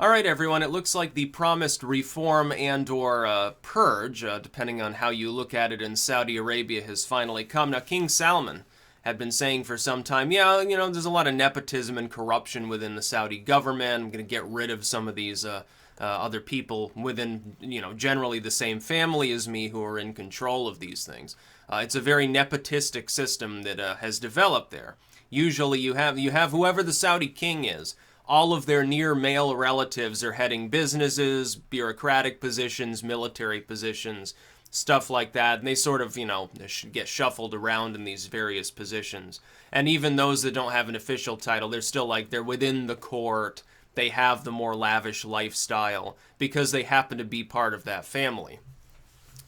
All right, everyone, it looks like the promised reform and/or purge, depending on how you look at it, in Saudi Arabia has finally come. Now, King Salman had been saying for some time, yeah, there's a lot of nepotism and corruption within the Saudi government. I'm going to get rid of some of these other people within, generally the same family as me who are in control of these things. It's a very nepotistic system that has developed there. Usually you have whoever the Saudi king is. All of their near male relatives are heading businesses, bureaucratic positions, military positions, stuff like that. And they sort of, get shuffled around in these various positions. And even those that don't have an official title, they're still they're within the court. They have the more lavish lifestyle because they happen to be part of that family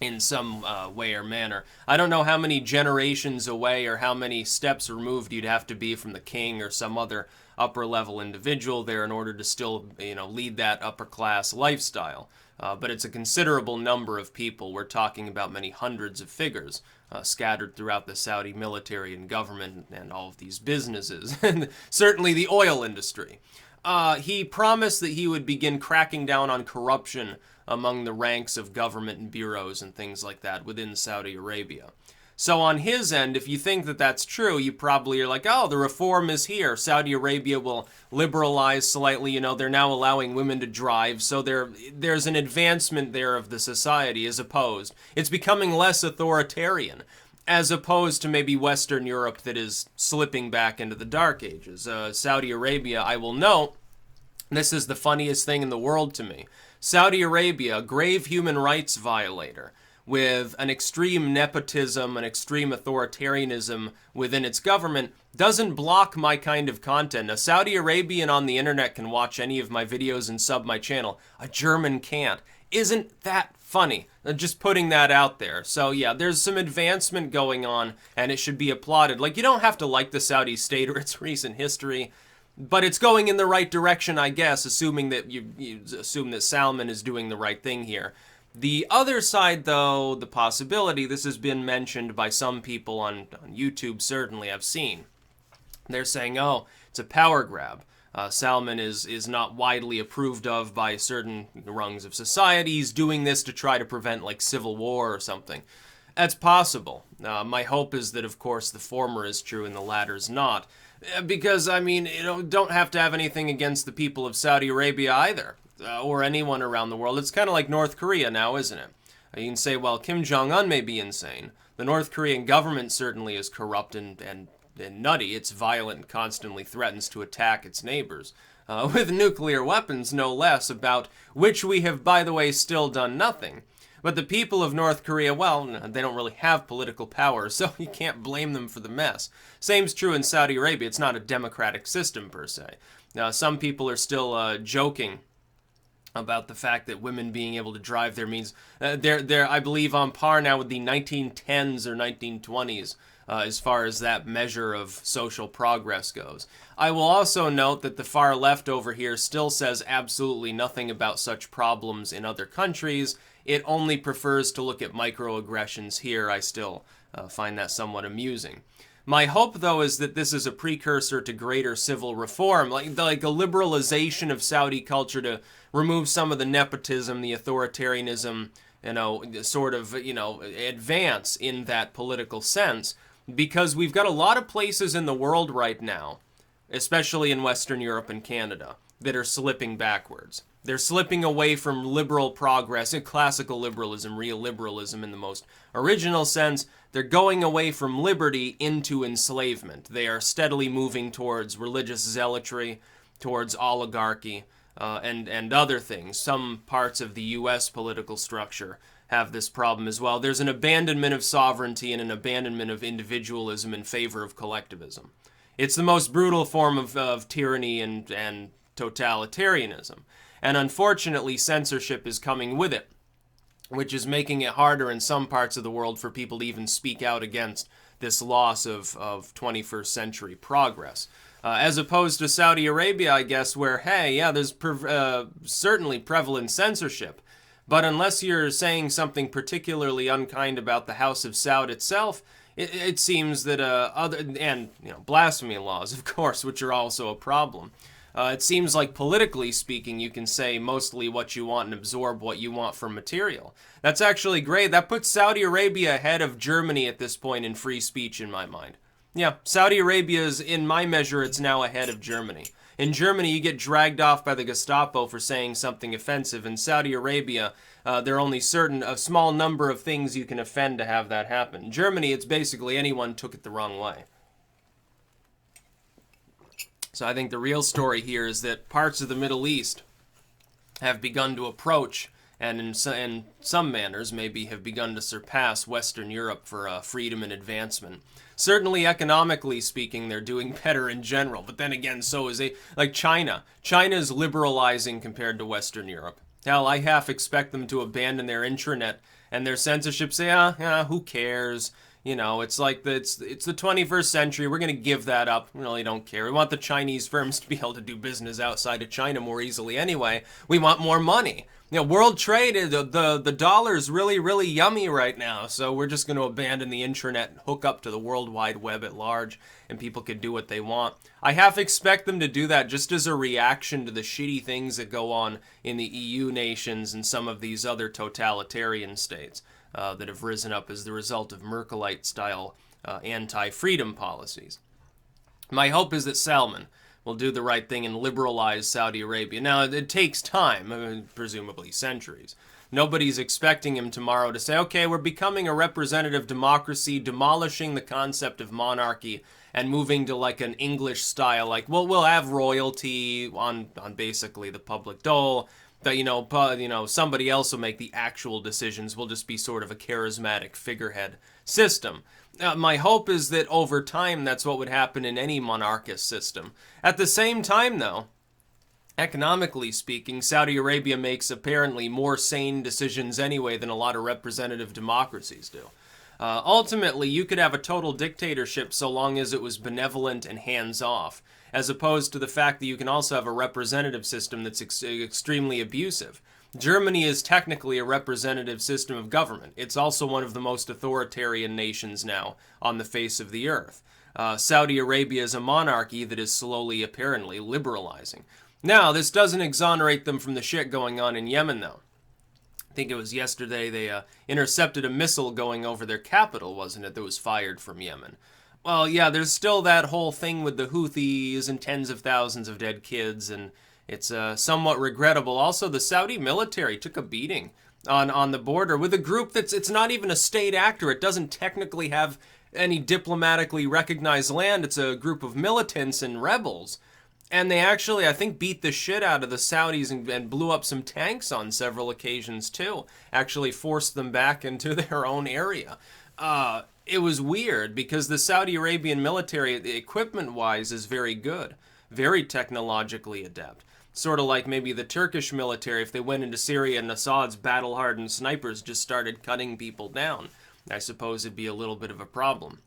in some way or manner. I don't know how many generations away or how many steps removed you'd have to be from the king or some other upper level individual there in order to still, lead that upper class lifestyle. But it's a considerable number of people. We're talking about many hundreds of figures scattered throughout the Saudi military and government and all of these businesses, and certainly the oil industry. He promised that he would begin cracking down on corruption among the ranks of government and bureaus and things like that within Saudi Arabia. So on his end, if you think that that's true, you probably are like, oh, the reform is here. Saudi Arabia will liberalize slightly. They're now allowing women to drive. So there's an advancement there of the society as opposed. It's becoming less authoritarian as opposed to maybe Western Europe that is slipping back into the Dark Ages. Saudi Arabia, I will note, this is the funniest thing in the world to me. Saudi Arabia, a grave human rights violator, with an extreme nepotism, an extreme authoritarianism within its government, doesn't block my kind of content. A Saudi Arabian on the internet can watch any of my videos and sub my channel. A German can't. Isn't that funny? Just putting that out there. So yeah, there's some advancement going on, and it should be applauded. You don't have to like the Saudi state or its recent history, but it's going in the right direction, I guess, assuming that you assume that Salman is doing the right thing here. The other side, though, the possibility, this has been mentioned by some people on YouTube, certainly I've seen. They're saying, oh, it's a power grab. Salman is not widely approved of by certain rungs of society. He's doing this to try to prevent, civil war or something. That's possible. My hope is that, of course, the former is true and the latter is not. Because, don't have to have anything against the people of Saudi Arabia either. Or anyone around the world. It's kind of like North Korea now, isn't it? You can say, well, Kim Jong-un may be insane. The North Korean government certainly is corrupt and nutty. It's violent and constantly threatens to attack its neighbors. With nuclear weapons, no less, about which we have, by the way, still done nothing. But the people of North Korea, well, they don't really have political power, so you can't blame them for the mess. Same's true in Saudi Arabia. It's not a democratic system, per se. Now, some people are still joking about the fact that women being able to drive there means they're I believe, on par now with the 1910s or 1920s as far as that measure of social progress goes. I will also note that the far left over here still says absolutely nothing about such problems in other countries. It only prefers to look at microaggressions here. I still find that somewhat amusing. My hope, though, is that this is a precursor to greater civil reform, like a liberalization of Saudi culture to remove some of the nepotism, the authoritarianism, sort of, advance in that political sense, because we've got a lot of places in the world right now, especially in Western Europe and Canada, that are slipping backwards. They're slipping away from liberal progress and classical liberalism, real liberalism in the most original sense. They're going away from liberty into enslavement. They are steadily moving towards religious zealotry, towards oligarchy, and other things. Some parts of the U.S. political structure have this problem as well. There's an abandonment of sovereignty and an abandonment of individualism in favor of collectivism. It's the most brutal form of tyranny and totalitarianism. And unfortunately, censorship is coming with it, which is making it harder in some parts of the world for people to even speak out against this loss of 21st century progress. As opposed to Saudi Arabia, I guess, where, hey, yeah, there's certainly prevalent censorship, but unless you're saying something particularly unkind about the House of Saud itself, it seems that blasphemy laws, of course, which are also a problem. It seems like politically speaking, you can say mostly what you want and absorb what you want from material. That's actually great. That puts Saudi Arabia ahead of Germany at this point in free speech in my mind. Yeah, Saudi Arabia is, in my measure, it's now ahead of Germany. In Germany, you get dragged off by the Gestapo for saying something offensive. In Saudi Arabia, there are only a small number of things you can offend to have that happen. In Germany, it's basically anyone took it the wrong way. So I think the real story here is that parts of the Middle East have begun to approach, and in some manners maybe have begun to surpass Western Europe for freedom and advancement. Certainly economically speaking, they're doing better in general, but then again, so is like China. China is liberalizing compared to Western Europe. Hell, I half expect them to abandon their intranet and their censorship, say, who cares? You know, it's like it's the 21st century. We're going to give that up. We really don't care. We want the Chinese firms to be able to do business outside of China more easily anyway. We want more money. You know, world trade, the dollar's really, really yummy right now. So we're just going to abandon the intranet and hook up to the World Wide Web at large, and people can do what they want. I half expect them to do that just as a reaction to the shitty things that go on in the EU nations and some of these other totalitarian states that have risen up as the result of Merkelite-style anti-freedom policies. My hope is that Salman will do the right thing and liberalize Saudi Arabia. Now, it takes time, presumably centuries. Nobody's expecting him tomorrow to say, okay, we're becoming a representative democracy, demolishing the concept of monarchy, and moving to like an English style, like, well, we'll have royalty on basically the public dole, that, somebody else will make the actual decisions. We'll just be sort of a charismatic figurehead system. My hope is that over time, that's what would happen in any monarchist system. At the same time, though, economically speaking, Saudi Arabia makes apparently more sane decisions anyway than a lot of representative democracies do. Ultimately, you could have a total dictatorship so long as it was benevolent and hands-off, as opposed to the fact that you can also have a representative system that's extremely abusive. Germany is technically a representative system of government. It's also one of the most authoritarian nations now on the face of the earth. Saudi Arabia is a monarchy that is slowly, apparently, liberalizing. Now, this doesn't exonerate them from the shit going on in Yemen, though. I think it was yesterday they intercepted a missile going over their capital, wasn't it, that was fired from Yemen. Well, yeah, there's still that whole thing with the Houthis and tens of thousands of dead kids, and it's somewhat regrettable. Also, the Saudi military took a beating on the border with a group it's not even a state actor. It doesn't technically have any diplomatically recognized land. It's a group of militants and rebels. And they actually, I think, beat the shit out of the Saudis and blew up some tanks on several occasions, too. Actually forced them back into their own area. It was weird because the Saudi Arabian military, equipment-wise, is very good. Very technologically adept. Sort of like maybe the Turkish military, if they went into Syria and Assad's battle-hardened snipers just started cutting people down. I suppose it'd be a little bit of a problem.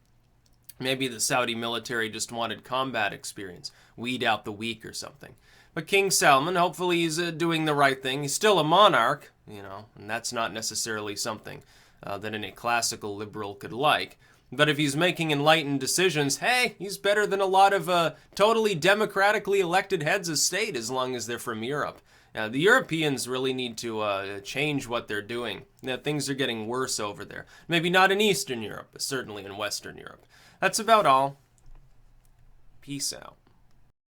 Maybe the Saudi military just wanted combat experience, weed out the weak or something. But King Salman, hopefully he's doing the right thing. He's still a monarch, and that's not necessarily something that any classical liberal could like. But if he's making enlightened decisions, hey, he's better than a lot of totally democratically elected heads of state as long as they're from Europe. The Europeans really need to change what they're doing. Things are getting worse over there. Maybe not in Eastern Europe, but certainly in Western Europe. That's about all. Peace out.